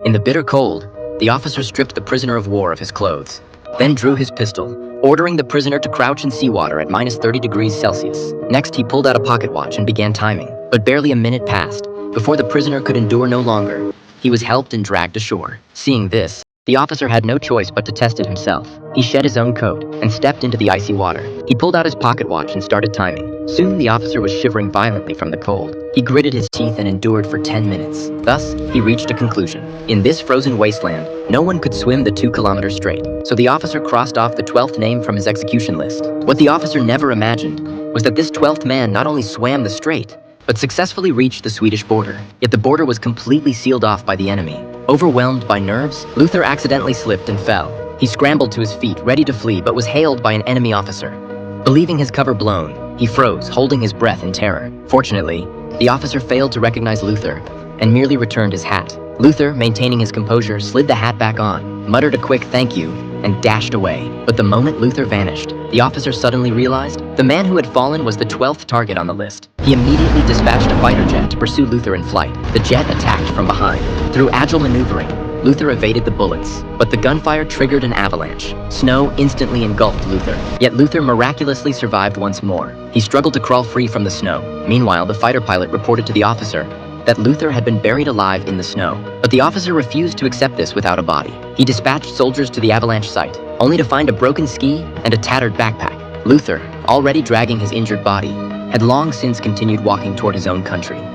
In the bitter cold, the officer stripped the prisoner of war of his clothes, then drew his pistol, ordering the prisoner to crouch in seawater at -30 degrees Celsius. Next, he pulled out a pocket watch and began timing, but barely a minute passed before the prisoner could endure no longer. He was helped and dragged ashore. Seeing this, the officer had no choice but to test it himself. He shed his own coat and stepped into the icy water. He pulled out his pocket watch and started timing. Soon the officer was shivering violently from the cold. He gritted his teeth and endured for 10 minutes. Thus, he reached a conclusion. In this frozen wasteland, no one could swim the 2-kilometer strait, so the officer crossed off the 12th name from his execution list. What the officer never imagined was that this 12th man not only swam the strait, but successfully reached the Swedish border. Yet the border was completely sealed off by the enemy. Overwhelmed by nerves, Luther accidentally slipped and fell. He scrambled to his feet, ready to flee, but was hailed by an enemy officer. Believing his cover blown, he froze, holding his breath in terror. Fortunately, the officer failed to recognize Luther and merely returned his hat. Luther, maintaining his composure, slid the hat back on, muttered a quick thank you, and dashed away. But the moment Luther vanished, the officer suddenly realized the man who had fallen was the 12th target on the list. He immediately dispatched a fighter jet to pursue Luther in flight. The jet attacked from behind. Through agile maneuvering, Luther evaded the bullets, but the gunfire triggered an avalanche. Snow instantly engulfed Luther, yet Luther miraculously survived once more. He struggled to crawl free from the snow. Meanwhile, the fighter pilot reported to the officer that Luther had been buried alive in the snow. But the officer refused to accept this without a body. He dispatched soldiers to the avalanche site, only to find a broken ski and a tattered backpack. Luther, already dragging his injured body, had long since continued walking toward his own country.